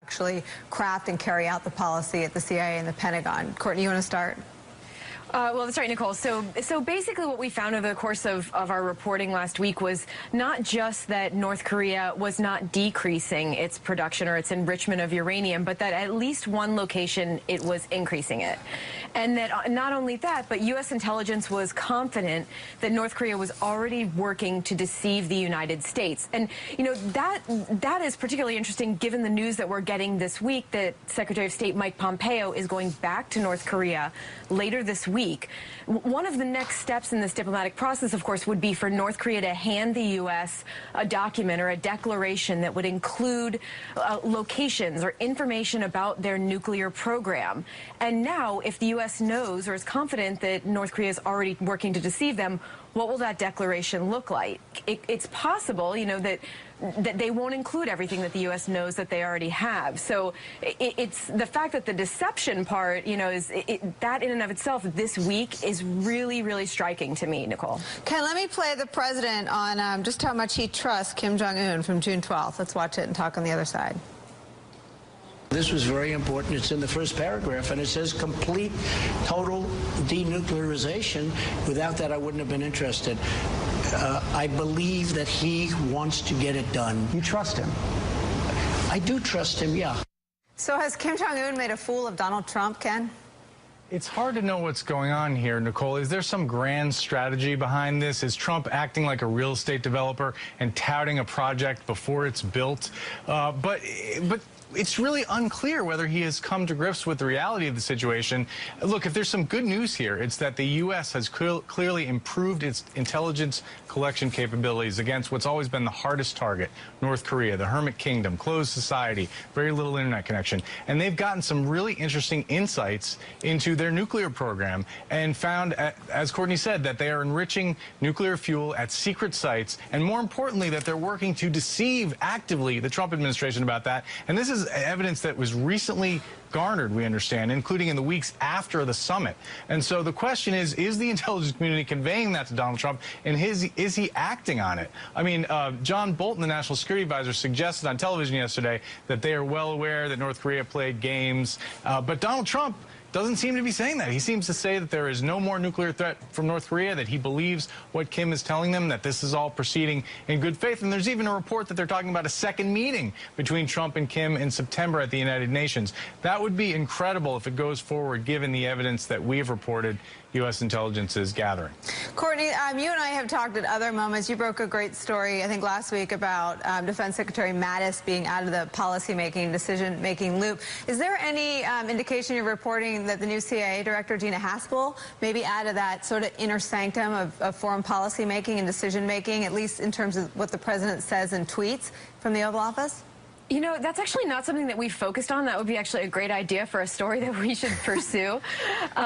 actually craft and carry out the policy at the CIA and the Pentagon. Courtney, you want to start? Well, that's right, Nicole. So basically what we found over the course of our reporting last week was not just that North Korea was not decreasing its production or its enrichment of uranium, but that at least one location it was increasing it. And that not only that, but U.S. intelligence was confident that North Korea was already working to deceive the United States. And, you know, that is particularly interesting given the news that we're getting this week that Secretary of State Mike Pompeo is going back to North Korea later this week. One of the next steps in this diplomatic process, of course, would be for North Korea to hand the U.S. a document or a declaration that would include locations or information about their nuclear program. And now, if the U.S. knows or is confident that North Korea is already working to deceive them, what will that declaration look like? It's possible, you know, that they won't include everything that the U.S. knows that they already have. So it's the fact that the deception part, you know, that in and of itself this week is really, really striking to me, Nicole. Ken, let me play the president on just how much he trusts Kim Jong-un from June 12th. Let's watch it and talk on the other side. This was very important. It's in the first paragraph, and it says complete, total denuclearization. Without that, I wouldn't have been interested. I believe that he wants to get it done. You trust him? I do trust him, yeah. So has Kim Jong-un made a fool of Donald Trump, Ken? It's hard to know what's going on here, Nicole. Is there some grand strategy behind this? Is Trump acting like a real estate developer and touting a project before it's built? But it's really unclear whether he has come to grips with the reality of the situation. Look, if there's some good news here, it's that the U.S. has clearly improved its intelligence collection capabilities against what's always been the hardest target, North Korea, the Hermit Kingdom, closed society, very little internet connection. And they've gotten some really interesting insights into their nuclear program and found, as Courtney said, that they are enriching nuclear fuel at secret sites, and more importantly, that they're working to deceive actively the Trump administration about that. And this is evidence that was recently garnered, we understand, including in the weeks after the summit. And so the question is the intelligence community conveying that to Donald Trump, and is he acting on it? I mean, John Bolton, the National Security Advisor, suggested on television yesterday that they are well aware that North Korea played games, but Donald Trump doesn't seem to be saying that. He seems to say that there is no more nuclear threat from North Korea, that he believes what Kim is telling them, that this is all proceeding in good faith. And there's even a report that they're talking about a second meeting between Trump and Kim in September at the United Nations. That would be incredible if it goes forward, given the evidence that we have reported U.S. intelligence is gathering. Courtney, you and I have talked at other moments. You broke a great story, I think, last week about Defense Secretary Mattis being out of the policy-making, decision-making loop. Is there any indication you're reporting that the new CIA director, Gina Haspel, maybe added that sort of inner sanctum of foreign policy-making and decision-making, at least in terms of what the president says in tweets from the Oval Office? You know, that's actually not something that we've focused on. That would be actually a great idea for a story that we should pursue. See, you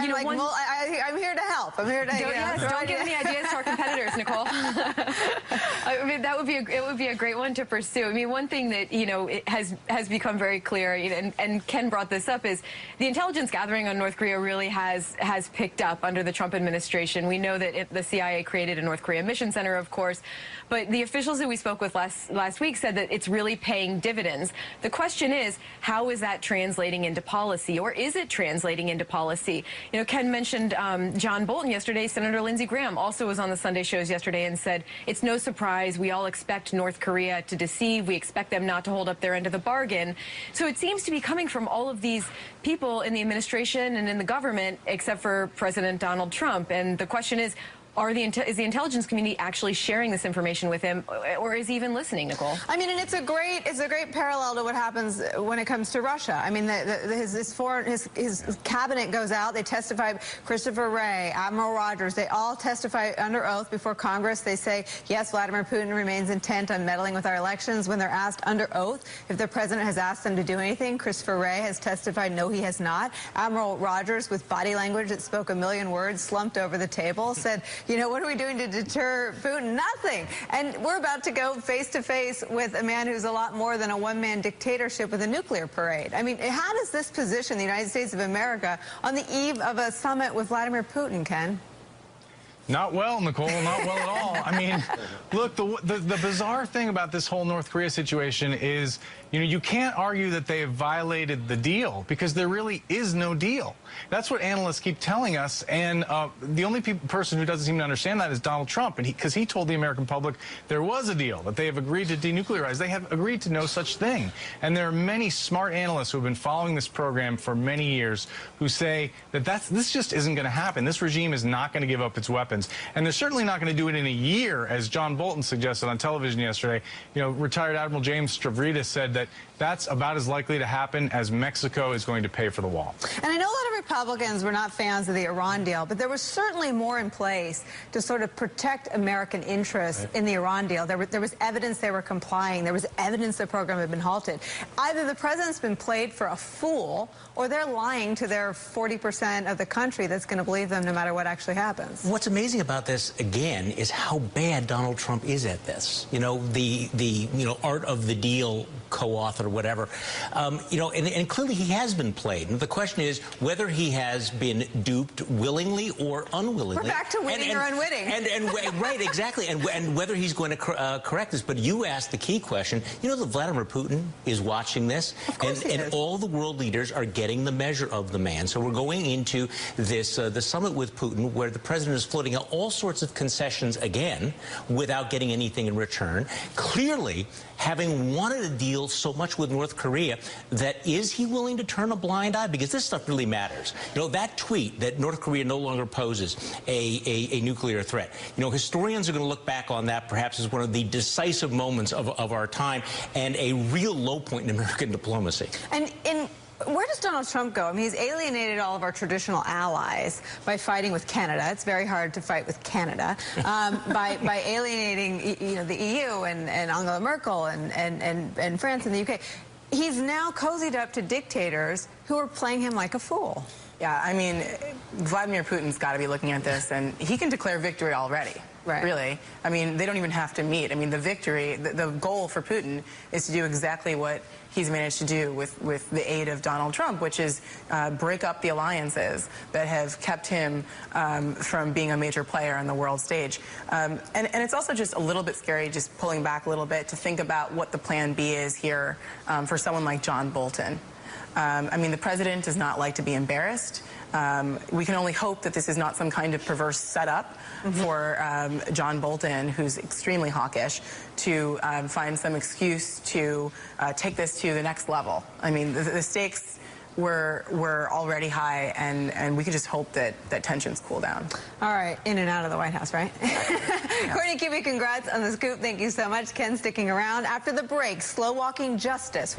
know, I'm here to help. I'm here to don't give any ideas to our competitors, Nicole. I mean, it would be a great one to pursue. I mean, one thing that, you know, it has become very clear, and Ken brought this up, is the intelligence gathering on North Korea really has picked up under the Trump administration. We know that the CIA created a North Korea mission center, of course, but the officials that we spoke with last week said that it's really paying dividends. The question is, how is that translating into policy, or is it translating into policy? You know, Ken mentioned John Bolton yesterday. Senator Lindsey Graham also was on the Sunday shows yesterday and said, it's no surprise. We all expect North Korea to deceive. We expect them not to hold up their end of the bargain. So it seems to be coming from all of these people in the administration and in the government, except for President Donald Trump. And the question is, is the intelligence community actually sharing this information with him, or is he even listening, Nicole? I mean, and it's a great parallel to what happens when it comes to Russia. I mean, his cabinet goes out. They testify. Christopher Wray, Admiral Rogers, they all testify under oath before Congress. They say, yes, Vladimir Putin remains intent on meddling with our elections. When they're asked under oath if the president has asked them to do anything, Christopher Wray has testified, no, he has not. Admiral Rogers, with body language that spoke a million words, slumped over the table, said, you know, what are we doing to deter Putin? Nothing. And we're about to go face-to-face with a man who's a lot more than a one-man dictatorship with a nuclear parade. I mean, how does this position the United States of America on the eve of a summit with Vladimir Putin, Ken? Not well, Nicole, not well at all. I mean, look, the bizarre thing about this whole North Korea situation is, you can't argue that they have violated the deal because there really is no deal. That's what analysts keep telling us, and the only person who doesn't seem to understand that is Donald Trump, because he told the American public there was a deal, that they have agreed to denuclearize. They have agreed to no such thing. And there are many smart analysts who have been following this program for many years who say that this just isn't going to happen. This regime is not going to give up its weapons. And they're certainly not going to do it in a year, as John Bolton suggested on television yesterday. Retired Admiral James Stavridis said that that's about as likely to happen as Mexico is going to pay for the wall. And I know a lot of Republicans were not fans of the Iran deal, but there was certainly more in place to sort of protect American interests in the Iran deal. There was evidence they were complying. There was evidence the program had been halted. Either the president's been played for a fool, or they're lying to their 40% of the country that's going to believe them no matter what actually happens. What's amazing about this, again, is how bad Donald Trump is at this. The art of the deal co-author, whatever. And clearly he has been played. And the question is whether he has been duped willingly or unwillingly. We're back to winning or unwitting. Right, exactly. And whether he's going to correct this. But you asked the key question. You know that Vladimir Putin is watching this? Of course he is. And all the world leaders are getting the measure of the man. So we're going into this the summit with Putin, where the president is floating out all sorts of concessions again without getting anything in return. Clearly, having wanted a deal so much with North Korea, that is he willing to turn a blind eye? Because this stuff really matters. That tweet that North Korea no longer poses a nuclear threat. Historians are going to look back on that perhaps as one of the decisive moments of our time and a real low point in American diplomacy. And where does Donald Trump go? I mean, he's alienated all of our traditional allies by fighting with Canada. It's very hard to fight with Canada. By alienating, the EU and Angela Merkel and France and the UK. He's now cozied up to dictators who are playing him like a fool. Yeah, I mean, Vladimir Putin's got to be looking at this, and he can declare victory already. Right. Really. I mean, they don't even have to meet. I mean, the victory, the goal for Putin is to do exactly what he's managed to do with the aid of Donald Trump, which is break up the alliances that have kept him from being a major player on the world stage. And it's also just a little bit scary, just pulling back a little bit, to think about what the plan B is here for someone like John Bolton. I mean, the president does not like to be embarrassed. We can only hope that this is not some kind of perverse setup for John Bolton, who's extremely hawkish, to find some excuse to take this to the next level. I mean, the stakes were already high, and we could just hope that tensions cool down. All right, in and out of the White House, right? Courtney Kube, congrats on the scoop. Thank you so much. Ken sticking around. After the break, slow-walking justice.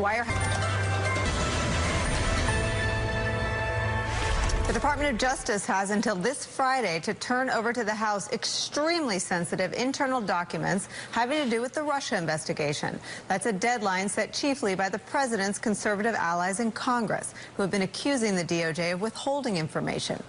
The Department of Justice has until this Friday to turn over to the House extremely sensitive internal documents having to do with the Russia investigation. That's a deadline set chiefly by the president's conservative allies in Congress, who have been accusing the DOJ of withholding information.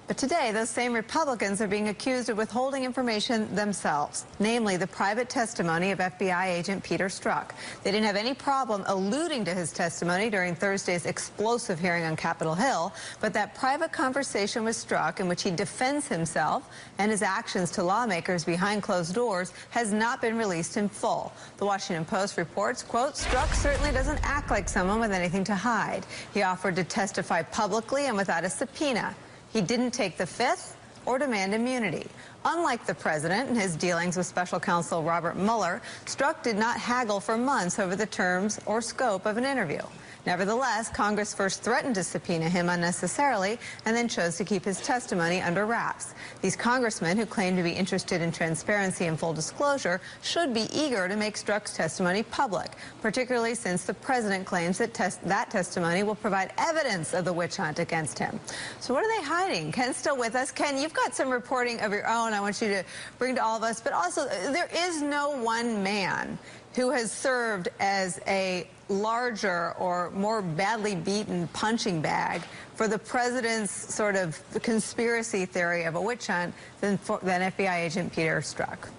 But today, those same Republicans are being accused of withholding information themselves, namely the private testimony of FBI agent Peter Strzok. They didn't have any problem alluding to his testimony during Thursday's explosive hearing on Capitol Hill, but that private conversation with Strzok, in which he defends himself and his actions to lawmakers behind closed doors, has not been released in full. The Washington Post reports, quote, Strzok certainly doesn't act like someone with anything to hide. He offered to testify publicly and without a subpoena. He didn't take the Fifth or demand immunity. Unlike the president and his dealings with special counsel Robert Mueller, Strzok did not haggle for months over the terms or scope of an interview. Nevertheless, Congress first threatened to subpoena him unnecessarily and then chose to keep his testimony under wraps. These congressmen, who claim to be interested in transparency and full disclosure, should be eager to make Strzok's testimony public, particularly since the president claims that that testimony will provide evidence of the witch hunt against him. So what are they hiding? Ken's still with us. Ken, you've got some reporting of your own I want you to bring to all of us, but also there is no one man who has served as a larger or more badly beaten punching bag for the president's sort of conspiracy theory of a witch hunt than FBI agent Peter Strzok.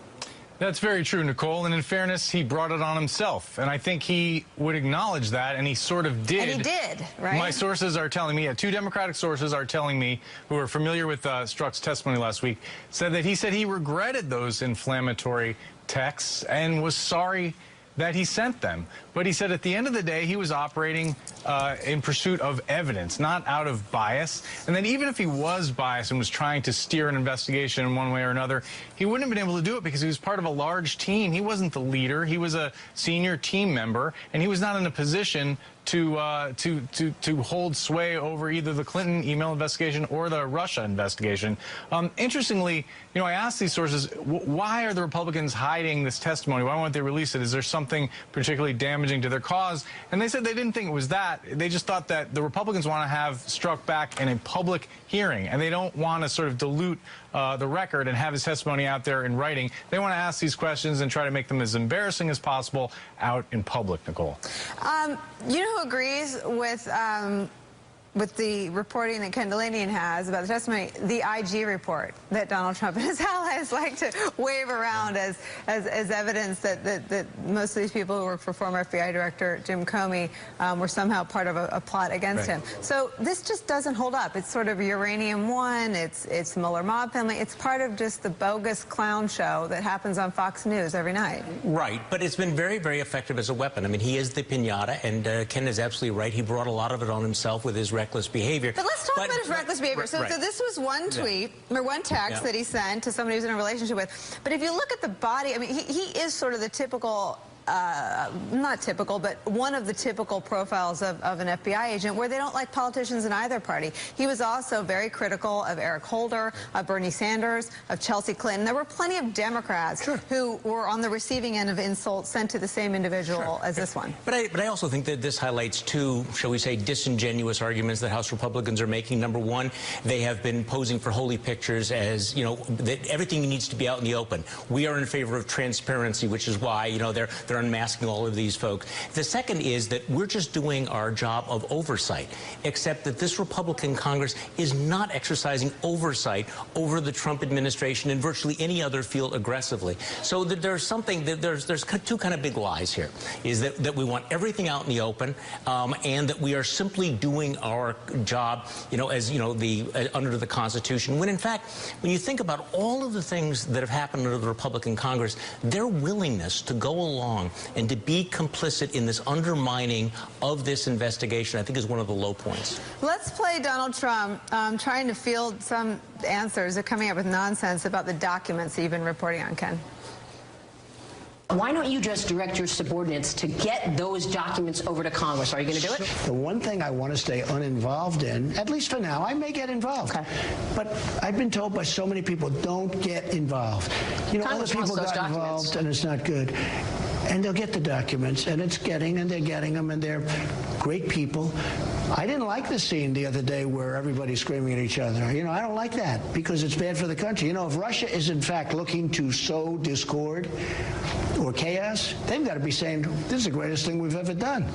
That's very true, Nicole. And in fairness, he brought it on himself. And I think he would acknowledge that, and he sort of did. And he did, right? My sources are telling me, two Democratic sources are telling me, who are familiar with Strzok's testimony last week, said that he regretted those inflammatory texts and was sorry that he sent them. But he said at the end of the day, he was operating in pursuit of evidence, not out of bias. And then even if he was biased and was trying to steer an investigation in one way or another, he wouldn't have been able to do it because he was part of a large team. He wasn't the leader. He was a senior team member, and he was not in a position to hold sway over either the Clinton email investigation or the Russia investigation. Interestingly, I asked these sources, why are the Republicans hiding this testimony? Why won't they release it? Is there something particularly damaging to their cause? And they said they didn't think it was that. They just thought that the Republicans want to have Strzok back in a public hearing, and they don't want to sort of dilute the record and have his testimony out there in writing. They want to ask these questions and try to make them as embarrassing as possible out in public, Nicole. You know who agrees with the reporting that Ken Delanian has about the testimony? The IG report that Donald Trump and his allies like to wave around as evidence that most of these people who work for former FBI Director Jim Comey were somehow part of a plot against him. So this just doesn't hold up. It's sort of Uranium One. It's Mueller mob family. It's part of just the bogus clown show that happens on Fox News every night. Right, but it's been very, very effective as a weapon. I mean, he is the piñata, and Ken is absolutely right. He brought a lot of it on himself with his reckless behavior. But let's talk about his reckless behavior. So this was one tweet or one text that he sent to somebody who's in a relationship with. But if you look at the body, I mean, he is sort of the typical, not typical, but one of the typical profiles of an FBI agent where they don't like politicians in either party. He was also very critical of Eric Holder, of Bernie Sanders, of Chelsea Clinton. There were plenty of Democrats who were on the receiving end of insults sent to the same individual as this one. But I also think that this highlights two, shall we say, disingenuous arguments that House Republicans are making. Number one, they have been posing for holy pictures as, that everything needs to be out in the open. We are in favor of transparency, which is why, they're unmasking all of these folks. The second is that we're just doing our job of oversight, except that this Republican Congress is not exercising oversight over the Trump administration in virtually any other field aggressively. So that there's something, that there's two kind of big lies here, is that we want everything out in the open, and that we are simply doing our job, under the Constitution, when in fact, when you think about all of the things that have happened under the Republican Congress, their willingness to go along and to be complicit in this undermining of this investigation, I think, is one of the low points. Let's play Donald Trump trying to field some answers. They're coming up with nonsense about the documents that you've been reporting on, Ken. Why don't you just direct your subordinates to get those documents over to Congress? Are you going to do it? The one thing I want to stay uninvolved in, at least for now, I may get involved. Okay. But I've been told by so many people, don't get involved. Other people got involved, and it's not good. And they'll get the documents, and they're getting them, and they're great people. I didn't like the scene the other day where everybody's screaming at each other. I don't like that because it's bad for the country. If Russia is in fact looking to sow discord or chaos, they've got to be saying, this is the greatest thing we've ever done.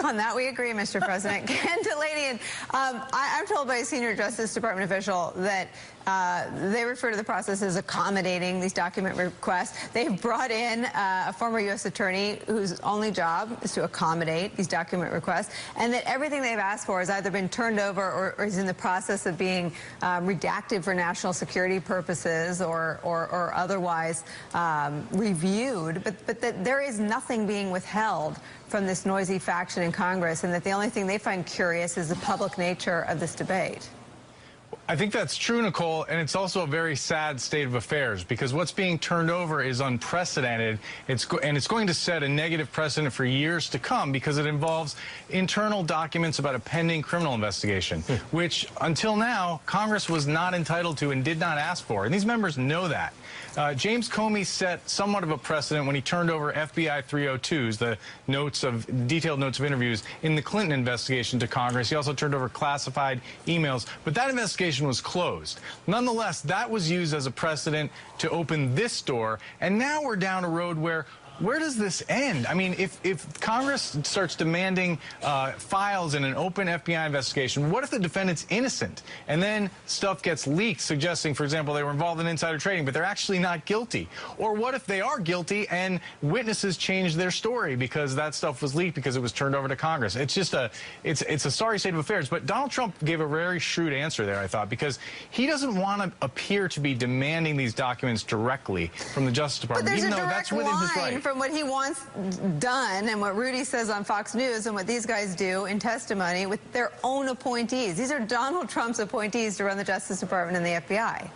On that we agree, Mr. President. Ken Delanian, I'm told by a senior Justice Department official that they refer to the process as accommodating these document requests. They've brought in a former U.S. attorney whose only job is to accommodate these document requests, and that everything they've asked for has either been turned over or is in the process of being redacted for national security purposes or otherwise reviewed, but that there is nothing being withheld from this noisy faction in Congress, and that the only thing they find curious is the public nature of this debate. I think that's true, Nicole, and it's also a very sad state of affairs because what's being turned over is unprecedented. It's going to set a negative precedent for years to come because it involves internal documents about a pending criminal investigation, which until now Congress was not entitled to and did not ask for, and these members know that. James Comey set somewhat of a precedent when he turned over FBI 302s, the detailed notes of interviews in the Clinton investigation to Congress. He also turned over classified emails, but that investigation was closed. Nonetheless, that was used as a precedent to open this door, and now we're down a road where where does this end? I mean, if Congress starts demanding files in an open FBI investigation, what if the defendant's innocent and then stuff gets leaked suggesting, for example, they were involved in insider trading, but they're actually not guilty? Or what if they are guilty and witnesses change their story because that stuff was leaked because it was turned over to Congress? It's just it's a sorry state of affairs. But Donald Trump gave a very shrewd answer there, I thought, because he doesn't want to appear to be demanding these documents directly from the Justice Department, but even though that's within his right. From what he wants done and what Rudy says on Fox News and what these guys do in testimony with their own appointees. These are Donald Trump's appointees to run the Justice Department and the FBI.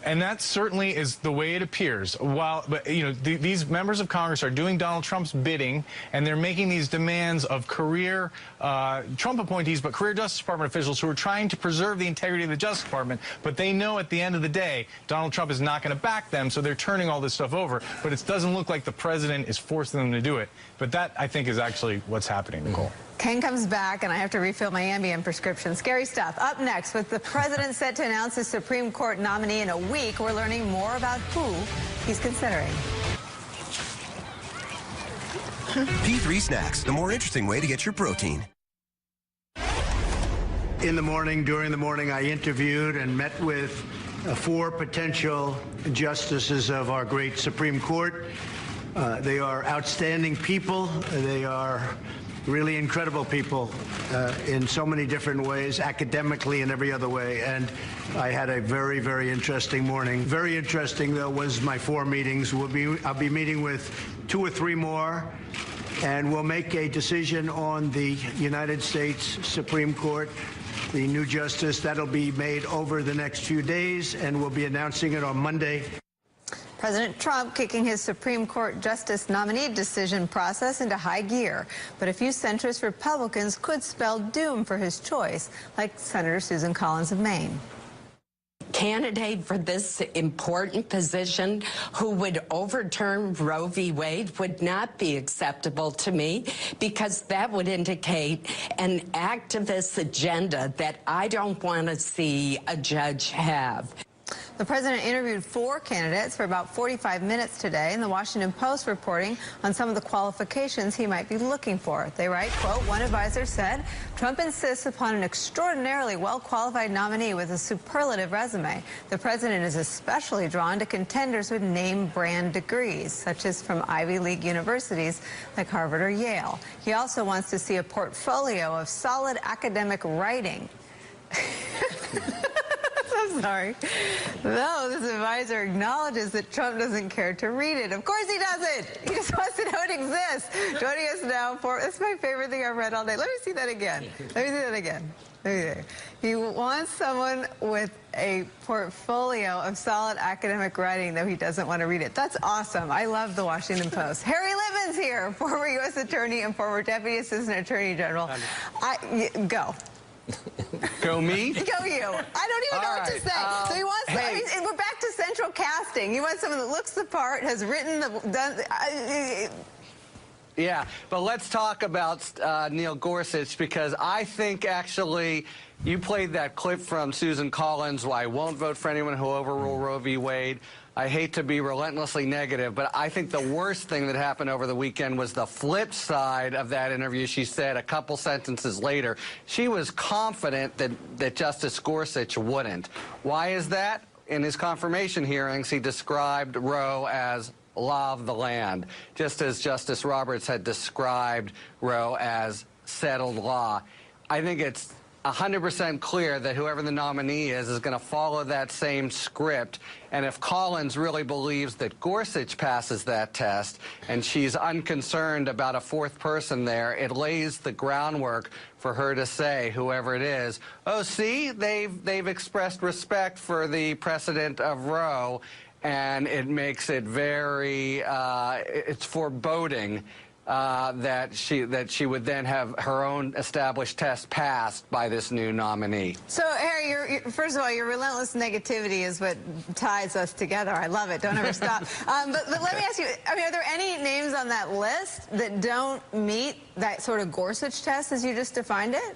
And that certainly is the way it appears. But you know, these members of Congress are doing Donald Trump's bidding, and they're making these demands of career Trump appointees, but career Justice Department officials who are trying to preserve the integrity of the Justice Department. But they know at the end of the day, Donald Trump is not going to back them, so they're turning all this stuff over. But it doesn't look like the president is forcing them to do it. But that, I think, is actually what's happening, Nicole. Ken comes back, and I have to refill my Ambien prescription. Scary stuff. Up next, with the president set to announce his Supreme Court nominee in a week, we're learning more about who he's considering. P3 Snacks, the more interesting way to get your protein. In the morning, during the morning, I interviewed and met with 4 potential justices of our great Supreme Court. They are outstanding people. They are really incredible people in so many different ways, academically and every other way. And I had a very, very interesting morning. Very interesting, though, was my 4 meetings. I'll be meeting with 2 or 3 more, and we'll make a decision on the United States Supreme Court, the new justice. That'll be made over the next few days, and we'll be announcing it on Monday. President Trump kicking his Supreme Court justice nominee decision process into high gear. But a few centrist Republicans could spell doom for his choice, like Senator Susan Collins of Maine. Candidate for this important position who would overturn Roe v. Wade would not be acceptable to me, because that would indicate an activist agenda that I don't want to see a judge have. The president interviewed 4 candidates for about 45 minutes today, and the Washington Post reporting on some of the qualifications he might be looking for. They write, quote, one advisor said, Trump insists upon an extraordinarily well-qualified nominee with a superlative resume. The president is especially drawn to contenders with name-brand degrees, such as from Ivy League universities like Harvard or Yale. He also wants to see a portfolio of solid academic writing. I'm sorry. Though this advisor acknowledges that Trump doesn't care to read it. Of course he doesn't. He just wants to know it exists. Joining us now for, that's my favorite thing I've read all day. Let me see that again. Let me see that again. He wants someone with a portfolio of solid academic writing, though he doesn't want to read it. That's awesome. I love the Washington Post. Harry Litman's here, former U.S. Attorney and former Deputy Assistant Attorney General. Go. Go me? Go you. I don't even know what to say. So he wants, I mean, we're back to central casting. You want someone that looks the part, has written Yeah, but let's talk about Neil Gorsuch, because I think actually you played that clip from Susan Collins, why I won't vote for anyone who will overrule Roe v. Wade. I hate to be relentlessly negative, but I think the worst thing that happened over the weekend was the flip side of that interview. She said a couple sentences later, she was confident that Justice Gorsuch wouldn't. Why is that? In his confirmation hearings, he described Roe as law of the land, just as Justice Roberts had described Roe as settled law. I think it's 100% clear that whoever the nominee is going to follow that same script. And if Collins really believes that Gorsuch passes that test and she's unconcerned about a 4th person there, it lays the groundwork for her to say, whoever it is, oh, see, they've expressed respect for the precedent of Roe, and it makes it very, it's foreboding that she would then have her own established test passed by this new nominee. So, Harry, first of all, your relentless negativity is what ties us together. I love it. Don't ever stop. But let me ask you, I mean, are there any names on that list that don't meet that sort of Gorsuch test as you just defined it?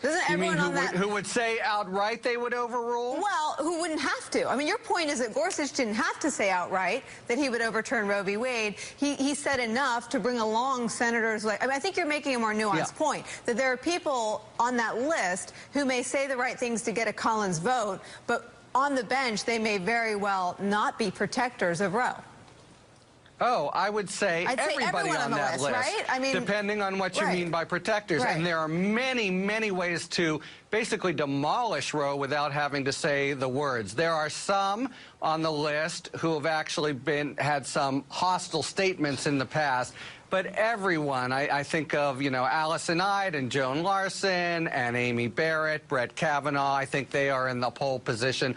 Doesn't You mean everyone who would say outright they would overrule? Well, who wouldn't have to? I mean, your point is that Gorsuch didn't have to say outright that he would overturn Roe v. Wade. He said enough to bring along senators like, I mean, I think you're making a more nuanced point, that there are people on that list who may say the right things to get a Collins vote, but on the bench, they may very well not be protectors of Roe. Oh, I would say everybody on that list, right? I mean, depending on what you mean by protectors. Right. And there are many, many ways to basically demolish Roe without having to say the words. There are some on the list who have actually had some hostile statements in the past. But everyone, I think of, you know, Allison Ide and Joan Larson and Amy Barrett, Brett Kavanaugh, I think they are in the pole position.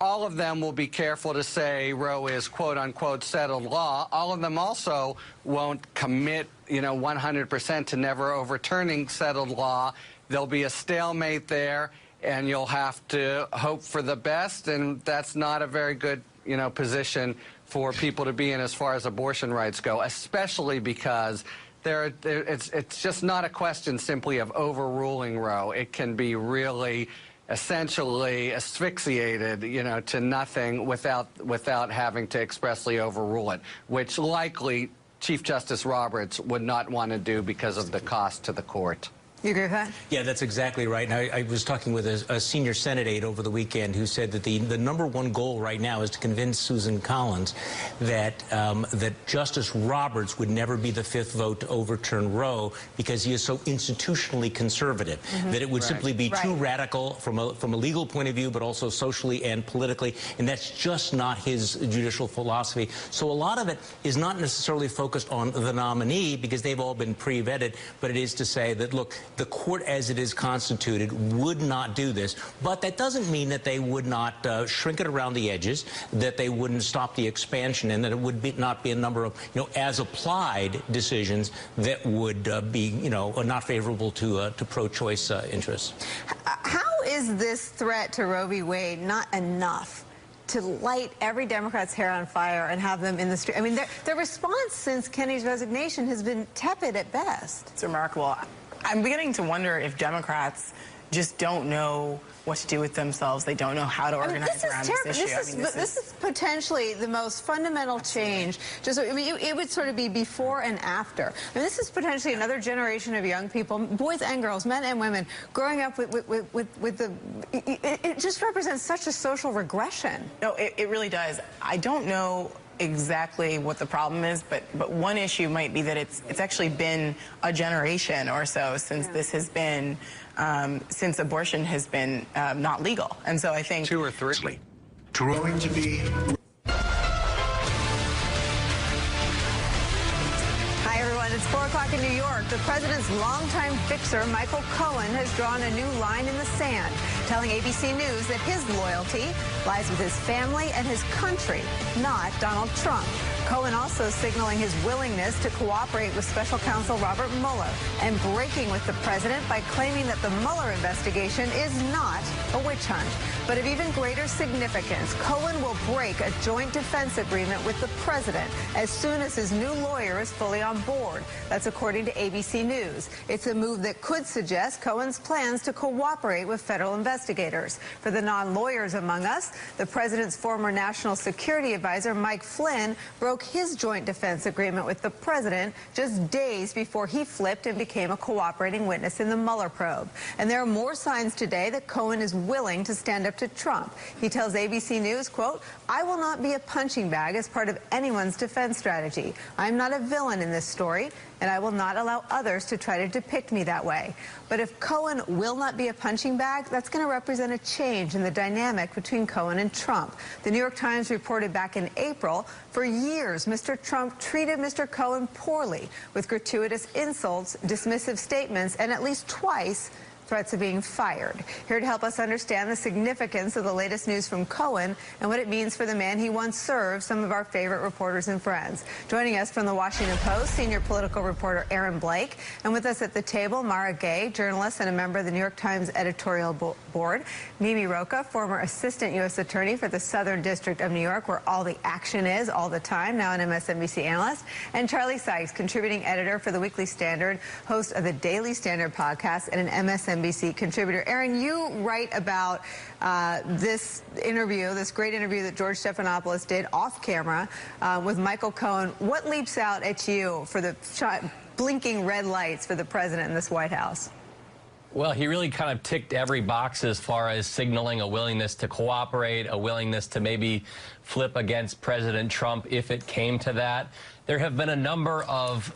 All of them will be careful to say Roe is, quote unquote, settled law. All of them also won't commit, you know, 100% to never overturning settled law. There'll be a stalemate there, and you'll have to hope for the best, and that's not a very good, you know, position for people to be in as far as abortion rights go, especially because it's just not a question simply of overruling Roe. It can be really essentially asphyxiated, you know, to nothing without having to expressly overrule it, which likely Chief Justice Roberts would not want to do because of the cost to the court. You agree with that? Yeah, that's exactly right. And I was talking with a senior Senate aide over the weekend who said that the #1 goal right now is to convince Susan Collins that that Justice Roberts would never be the 5th vote to overturn Roe because he is so institutionally conservative, that it would simply be too radical from a legal point of view, but also socially and politically, and that's just not his judicial philosophy. So a lot of it is not necessarily focused on the nominee because they've all been pre-vetted, but it is to say that, look, the court as it is constituted would not do this, but that doesn't mean that they would not shrink it around the edges, that they wouldn't stop the expansion, and that it would not be a number of, you know, as applied decisions that would be, you know, not favorable to pro-choice interests. How is this threat to Roe v. Wade not enough to light every Democrat's hair on fire and have them in the street? I mean, their response since Kennedy's resignation has been tepid at best. It's remarkable. I'm beginning to wonder if Democrats just don't know what to do with themselves. They don't know how to organize around this issue. This is potentially the most fundamental change. Just, I mean, it would sort of be before and after. I mean, this is potentially another generation of young people, boys and girls, men and women, growing up with the. It just represents such a social regression. No, it really does. I don't know exactly what the problem is, but one issue might be that it's actually been a generation or so since this has been since abortion has been not legal, and so I think 2 or 3. Going to be. Hi, everyone. It's 4 o'clock in New York. The president's longtime fixer, Michael Cohen, has drawn a new line in the sand, telling ABC News that his loyalty lies with his family and his country, not Donald Trump. Cohen also signaling his willingness to cooperate with special counsel Robert Mueller and breaking with the president by claiming that the Mueller investigation is not a witch hunt. But of even greater significance, Cohen will break a joint defense agreement with the president as soon as his new lawyer is fully on board. That's according to ABC News. It's a move that could suggest Cohen's plans to cooperate with federal investigators. For the non-lawyers among us, the president's former national security advisor, Mike Flynn, broke his joint defense agreement with the president just days before he flipped and became a cooperating witness in the Mueller probe. And there are more signs today that Cohen is willing to stand up to Trump. He tells ABC News, quote, "I will not be a punching bag as part of anyone's defense strategy. I'm not a villain in this story, and I will not allow others to try to depict me that way." But if Cohen will not be a punching bag, that's going to represent a change in the dynamic between Cohen and Trump. The New York Times reported back in April, for years, Mr. Trump treated Mr. Cohen poorly with gratuitous insults, dismissive statements, and at least twice threats of being fired. Here to help us understand the significance of the latest news from Cohen and what it means for the man he once served, some of our favorite reporters and friends. Joining us from the Washington Post, senior political reporter Aaron Blake, and with us at the table, Mara Gay, journalist and a member of the New York Times editorial board, Mimi Rocah, former assistant U.S. attorney for the Southern District of New York, where all the action is all the time, now an MSNBC analyst, and Charlie Sykes, contributing editor for the Weekly Standard, host of the Daily Standard podcast and an MSNBC MSNBC contributor. Aaron, you write about this interview, this great interview that George Stephanopoulos did off camera with Michael Cohen. What leaps out at you for the blinking red lights for the president in this White House? Well, he really kind of ticked every box as far as signaling a willingness to cooperate, a willingness to maybe flip against President Trump if it came to that. There have been a number of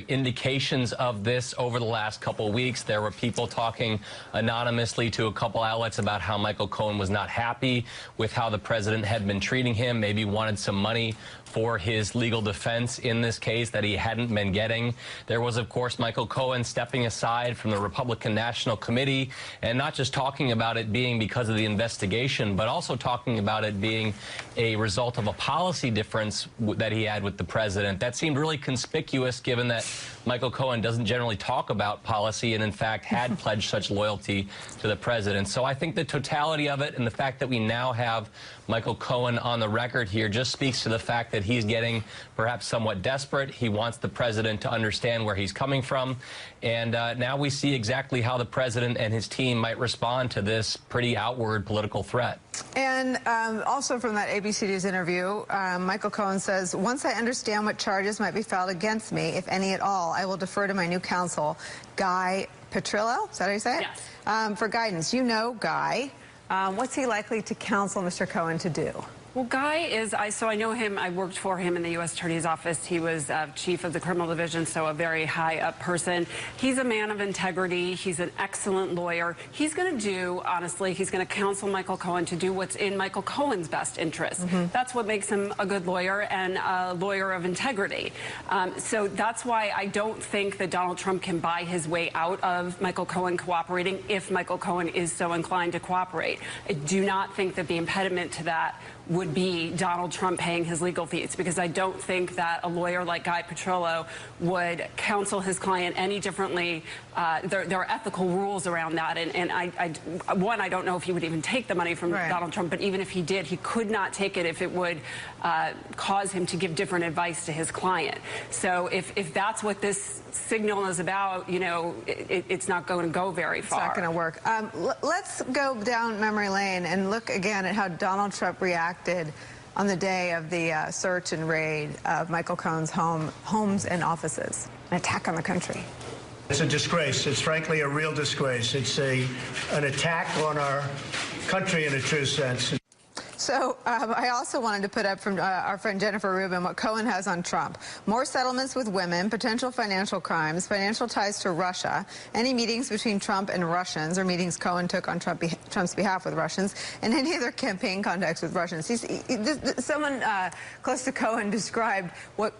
indications of this over the last couple of weeks. There were people talking anonymously to a couple outlets about how Michael Cohen was not happy with how the president had been treating him, maybe wanted some money for his legal defense in this case that he hadn't been getting. There was, of course, Michael Cohen stepping aside from the Republican National Committee and not just talking about it being because of the investigation, but also talking about it being a result of a policy difference that he had with the president. That seemed really conspicuous given that Michael Cohen doesn't generally talk about policy and, in fact, had pledged such loyalty to the president. So I think the totality of it and the fact that we now have Michael Cohen on the record here just speaks to the fact that he's getting perhaps somewhat desperate. He wants the president to understand where he's coming from. And now we see exactly how the president and his team might respond to this pretty outward political threat. And also from that ABC News interview, Michael Cohen says, once I understand what charges might be filed against me, if any at all, I will defer to my new counsel, Guy Petrillo. Is that how you say it? Yes. For guidance. You know Guy. What's he likely to counsel Mr. Cohen to do? Well, Guy is, so I know him. I worked for him in the U.S. Attorney's Office. He was chief of the criminal division, so a very high-up person. He's a man of integrity. He's an excellent lawyer. He's going to do, honestly, he's going to counsel Michael Cohen to do what's in Michael Cohen's best interest. That's what makes him a good lawyer and a lawyer of integrity. So that's why I don't think that Donald Trump can buy his way out of Michael Cohen cooperating if Michael Cohen is so inclined to cooperate. I do not think that the impediment to that would be Donald Trump paying his legal fees, because I don't think that a lawyer like Guy Petrillo would counsel his client any differently. There are ethical rules around that, and I don't know if he would even take the money from Donald Trump, but even if he did, he could not take it if it would cause him to give different advice to his client. So if that's what this signal is about, you know, it's not going to go very far. It's not going to work. Let's go down memory lane and look again at how Donald Trump reacted on the day of the search and raid of Michael Cohen's homes and offices, an attack on the country. It's a disgrace. It's frankly a real disgrace. It's an attack on our country in a true sense. So I also wanted to put up from our friend Jennifer Rubin what Cohen has on Trump. More settlements with women, potential financial crimes, financial ties to Russia, any meetings between Trump and Russians, or meetings Cohen took on Trump's behalf with Russians, and any other campaign contacts with Russians. Someone close to Cohen described what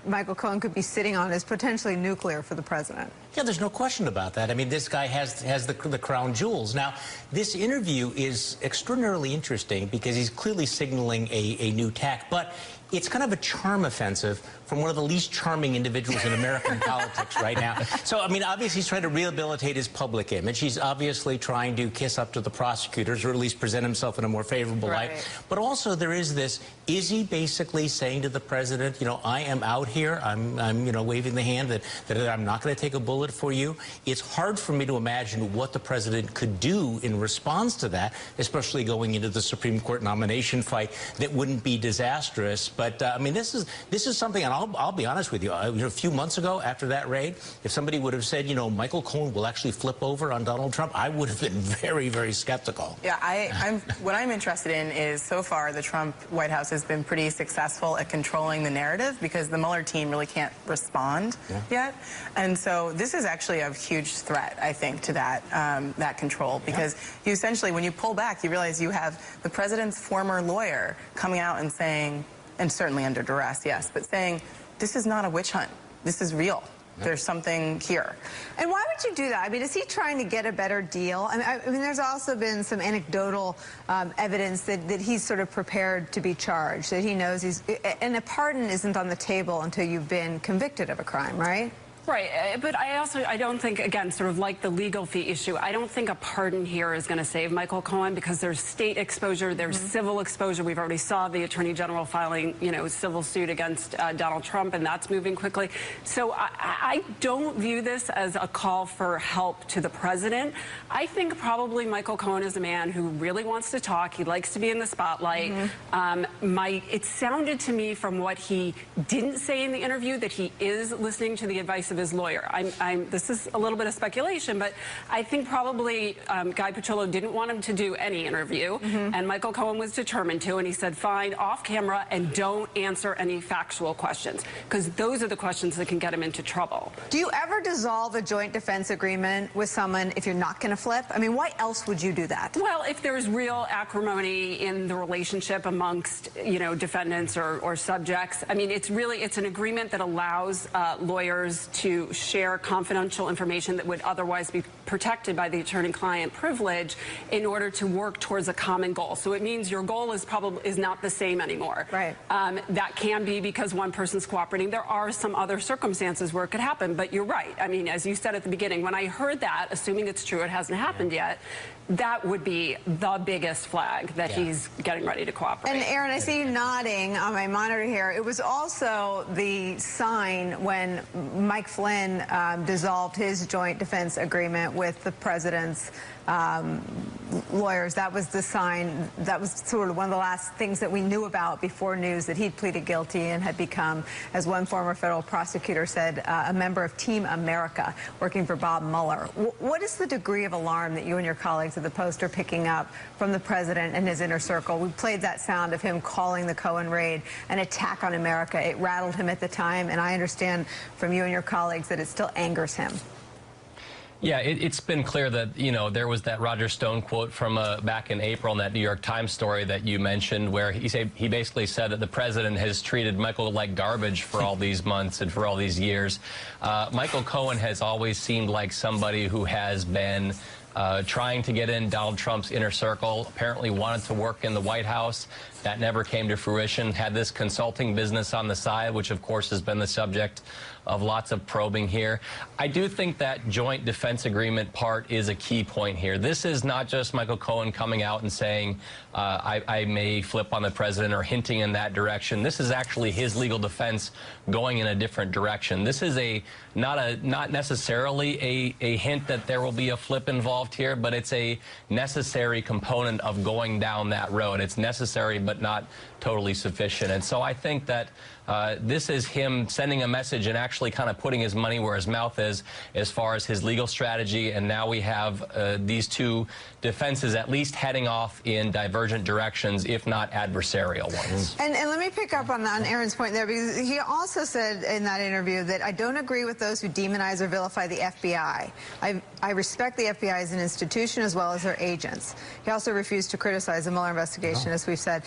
Michael Cohen could be sitting on as potentially nuclear for the president. Yeah, there's no question about that. I mean, this guy has the crown jewels. Now, this interview is extraordinarily interesting because he's clearly signaling a new tack, but it's kind of a charm offensive from one of the least charming individuals in American politics right now. So, I mean, obviously he's trying to rehabilitate his public image. He's obviously trying to kiss up to the prosecutors, or at least present himself in a more favorable light. But also there is this, is he basically saying to the president, you know, I am out here, I'm you know, waving the hand that I'm not going to take a bullet for you? It's hard for me to imagine what the president could do in response to that, especially going into the Supreme Court nomination fight, that wouldn't be disastrous. But I mean, this is something, and I'll be honest with you. A few months ago, after that raid, if somebody would have said, you know, Michael Cohen will actually flip over on Donald Trump, I would have been very, very skeptical. Yeah, what I'm interested in is, so far, the Trump White House has been pretty successful at controlling the narrative because the Mueller team really can't respond yet, and so this is actually a huge threat, I think, to that control, because you essentially, when you pull back, you realize you have the president's former lawyer coming out and saying, and certainly under duress, yes, but saying, this is not a witch hunt. This is real. There's something here. And why would you do that? I mean, is he trying to get a better deal? I mean, there's also been some anecdotal evidence that he's sort of prepared to be charged, that he knows and a pardon isn't on the table until you've been convicted of a crime, right? Right, but I don't think, again, sort of like the legal fee issue, I don't think a pardon here is going to save Michael Cohen, because there's state exposure, there's civil exposure. We've already saw the Attorney General filing, civil suit against Donald Trump, and that's moving quickly. So I don't view this as a call for help to the president. I think probably Michael Cohen is a man who really wants to talk. He likes to be in the spotlight. It sounded to me from what he didn't say in the interview that he is listening to the advice of his lawyer. This is a little bit of speculation, but I think probably Guy Petriello didn't want him to do any interview, and Michael Cohen was determined to, and he said, fine, off camera, and don't answer any factual questions, because those are the questions that can get him into trouble. Do you ever dissolve a joint defense agreement with someone if you're not going to flip? I mean, why else would you do that? Well, if there's real acrimony in the relationship amongst, defendants or subjects, I mean, it's an agreement that allows lawyers to share confidential information that would otherwise be protected by the attorney-client privilege in order to work towards a common goal. So it means your goal is not the same anymore. Right. That can be because one person's cooperating. There are some other circumstances where it could happen, but you're right. I mean, as you said at the beginning, when I heard that, assuming it's true, it hasn't happened yet, that would be the biggest flag that he's getting ready to cooperate. And Aaron, I see you nodding on my monitor here. It was also the sign when Mike Flynn dissolved his joint defense agreement with the president's lawyers. That was the sign. That was sort of one of the last things that we knew about before news that he'd pleaded guilty and had become, as one former federal prosecutor said, a member of Team America, working for Bob Mueller. What is the degree of alarm that you and your colleagues at the Post are picking up from the president and his inner circle? We played that sound of him calling the Cohen raid an attack on America. It rattled him at the time, and I understand from you and your colleagues that it still angers him. Yeah, it's been clear that, there was that Roger Stone quote from back in April in that New York Times story that you mentioned, where he basically said that the president has treated Michael like garbage for all these months and for all these years. Michael Cohen has always seemed like somebody who has been trying to get in Donald Trump's inner circle, apparently wanted to work in the White House. That never came to fruition. Had this consulting business on the side, which of course has been the subject of lots of probing here. I do think that joint defense agreement part is a key point here. This is not just Michael Cohen coming out and saying, I may flip on the president or hinting in that direction. This is actually his legal defense going in a different direction. This is not necessarily a hint that there will be a flip involved here, but it's a necessary component of going down that road. It's necessary, but not totally sufficient. And so I think that this is him sending a message and actually kind of putting his money where his mouth is as far as his legal strategy. And now we have these two defenses at least heading off in divergent directions, if not adversarial ones. And let me pick up on Aaron's point there, because he also said in that interview that I don't agree with those who demonize or vilify the FBI. I respect the FBI as an institution as well as their agents. He also refused to criticize the Mueller investigation, as we've said.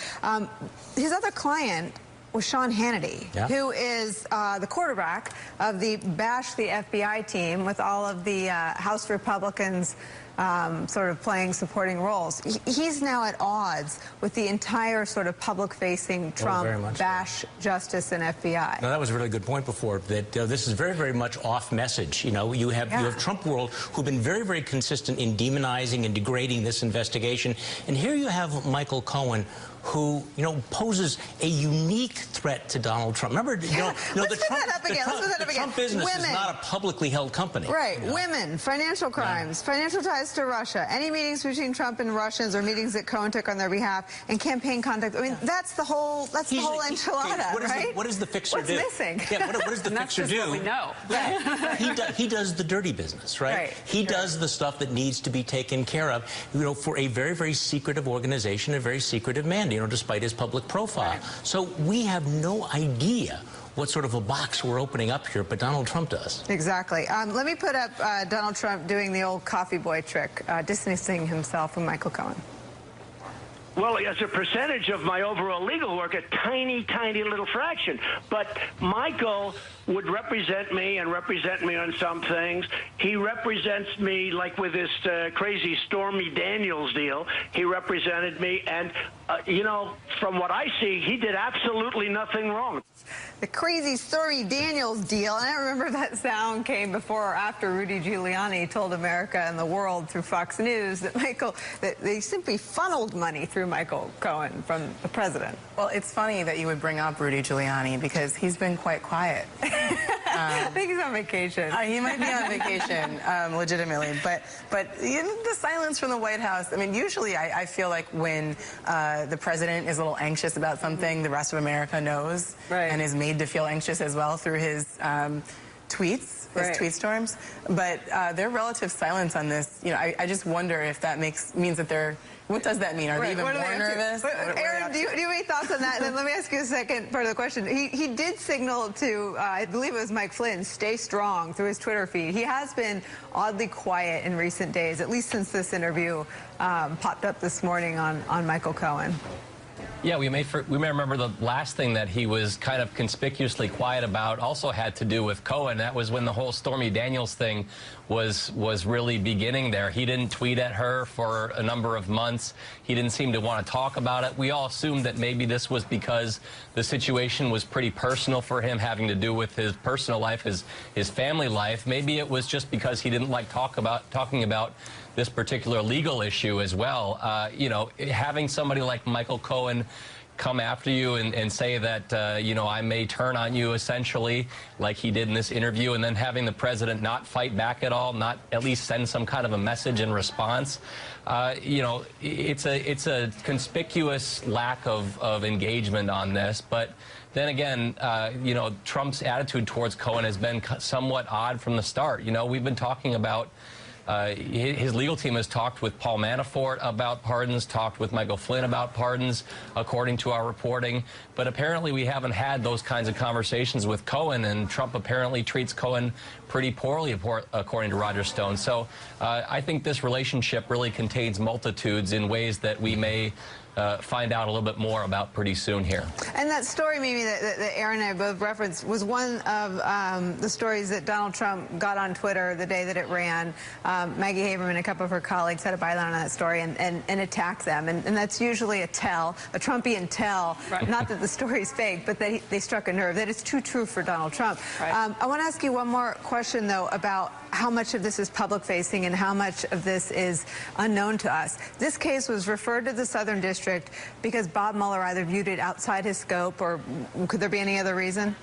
His other client was Sean Hannity, who is the quarterback of the Bash the FBI team, with all of the House Republicans sort of playing supporting roles. He's now at odds with the entire sort of public-facing Trump, Bash, Justice, and FBI. No, that was a really good point before, that this is very, very much off message. You have Trump world who've been very, very consistent in demonizing and degrading this investigation. And here you have Michael Cohen, who, poses a unique threat to Donald Trump. Remember, the Trump business is not a publicly held company. Right. Women, financial crimes, financial ties to Russia, any meetings between Trump and Russians or meetings that Cohen took on their behalf, and campaign conduct. I mean, that's the whole enchilada, right? What does the fixer do? What's missing? Yeah, what does the fixer do? What we know. He does the dirty business, right? He does the stuff that needs to be taken care of, for a very, very secretive organization, a very secretive man, despite his public profile. So we have no idea what sort of a box we're opening up here, but Donald Trump does. Exactly. Let me put up Donald Trump doing the old coffee boy trick, distancing himself from Michael Cohen. Well, as a percentage of my overall legal work, a tiny, tiny little fraction. But Michael would represent me and represent me on some things. He represents me, like with this crazy Stormy Daniels deal. He represented me, and, you know, from what I see, he did absolutely nothing wrong. The crazy Stormy Daniels deal, and I remember that sound came before or after Rudy Giuliani told America and the world through Fox News that that they simply funneled money through Michael Cohen from the president. Well, it's funny that you would bring up Rudy Giuliani because he's been quite quiet. I think he's on vacation. He might be on vacation, legitimately. But the silence from the White House, I mean, usually I feel like when the president is a little anxious about something, the rest of America knows and is made to feel anxious as well through his tweets, his tweet storms. But their relative silence on this, you know, I just wonder if that means that they're, what does that mean? Are they even more nervous? Aaron, do you have any thoughts on that? And then let me ask you a second part of the question. He did signal to, I believe it was Mike Flynn, stay strong through his Twitter feed. He has been oddly quiet in recent days, at least since this interview popped up this morning on Michael Cohen. Yeah, we may remember the last thing that he was kind of conspicuously quiet about also had to do with Cohen. That was when the whole Stormy Daniels thing was really beginning there. He didn't tweet at her for a number of months. He didn't seem to want to talk about it. We all assumed that maybe this was because the situation was pretty personal for him, having to do with his personal life, his family life. Maybe it was just because he didn't like talking about this particular legal issue as well. You know, having somebody like Michael Cohen come after you and say that, you know, I may turn on you, essentially, like he did in this interview, and then having the president not fight back at all, not at least send some kind of a message in response. You know, it's a conspicuous lack of engagement on this. But then again, you know, Trump's attitude towards Cohen has been somewhat odd from the start. You know, we've been talking about his legal team has talked with Paul Manafort about pardons, talked with Michael Flynn about pardons, according to our reporting. But apparently we haven't had those kinds of conversations with Cohen, and Trump apparently treats Cohen pretty poorly, according to Roger Stone. So I think this relationship really contains multitudes in ways that we may find out a little bit more about pretty soon here. And that story, Mimi, that Aaron and I both referenced was one of the stories that Donald Trump got on Twitter the day that it ran. Maggie Haberman and a couple of her colleagues had a byline on that story and attacked them. And that's usually a Trumpian tell, not that the story's fake, but that they struck a nerve. That is too true for Donald Trump. I want to ask you one more question, though, about how much of this is public-facing and how much of this is unknown to us. This case was referred to the Southern District because Bob Mueller either viewed it outside his scope, or could there be any other reason?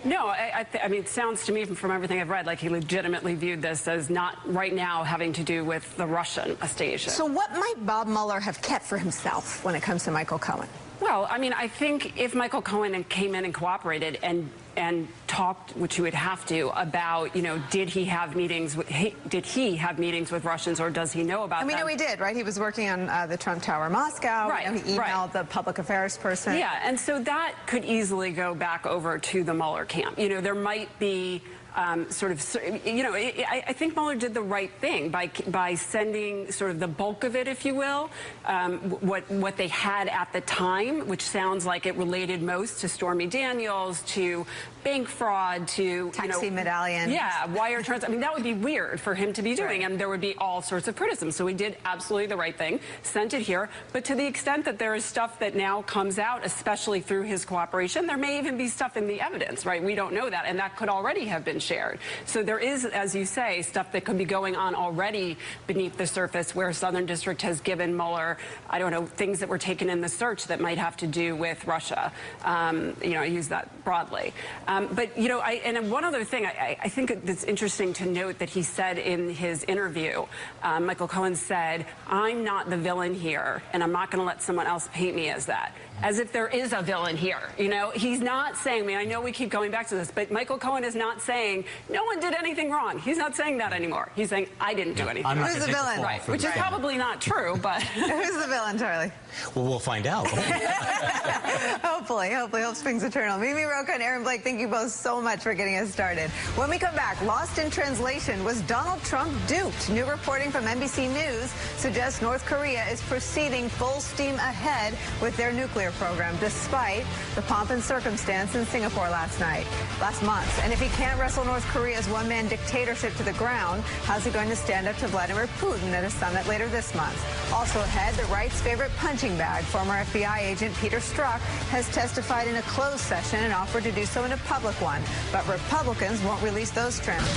No, I mean, it sounds to me from everything I've read like he legitimately viewed this as not right now having to do with the Russian station. So what might Bob Mueller have kept for himself when it comes to Michael Cohen? Well, I mean, I think if Michael Cohen came in and cooperated and talked, which he would have to, about, you know, did he have meetings with Russians, or does he know about them? We know he did, right? He was working on the Trump Tower in Moscow. Right. He emailed the public affairs person. Yeah, and so that could easily go back over to the Mueller camp. You know, there might be sort of, you know, I think Mueller did the right thing by sending sort of the bulk of it, if you will, what they had at the time, which sounds like it related most to Stormy Daniels, to bank fraud, to taxi medallion. Yeah, wire transfers. I mean, that would be weird for him to be doing, and there would be all sorts of criticism. So he did absolutely the right thing, sent it here. But to the extent that there is stuff that now comes out, especially through his cooperation, there may even be stuff in the evidence, right? We don't know that, and that could already have been shared. So there is, as you say, stuff that could be going on already beneath the surface, where Southern District has given Mueller, I don't know, things that were taken in the search that might have to do with Russia. You know, I use that broadly. But, you know, and one other thing, I think it's interesting to note that he said in his interview, Michael Cohen said, I'm not the villain here, and I'm not going to let someone else paint me as that. As if there is a villain here. You know, he's not saying, I mean, I know we keep going back to this, but Michael Cohen is not saying saying no one did anything wrong. He's not saying that anymore. He's saying I didn't do anything. Who's the villain? Right, which is probably not true, but who's the villain, Charlie? Well, we'll find out. Hopefully, hope springs eternal. Mimi Rocha and Aaron Blake, thank you both so much for getting us started. When we come back, lost in translation, was Donald Trump duped? New reporting from NBC News suggests North Korea is proceeding full steam ahead with their nuclear program, despite the pomp and circumstance in Singapore last month. And if he can't wrestle North Korea's one-man dictatorship to the ground, how's he going to stand up to Vladimir Putin at a summit later this month? Also ahead, the right's favorite punching bag, former FBI agent Peter Strzok, has testified in a closed session and offered to do so in a public one. But Republicans won't release those trims.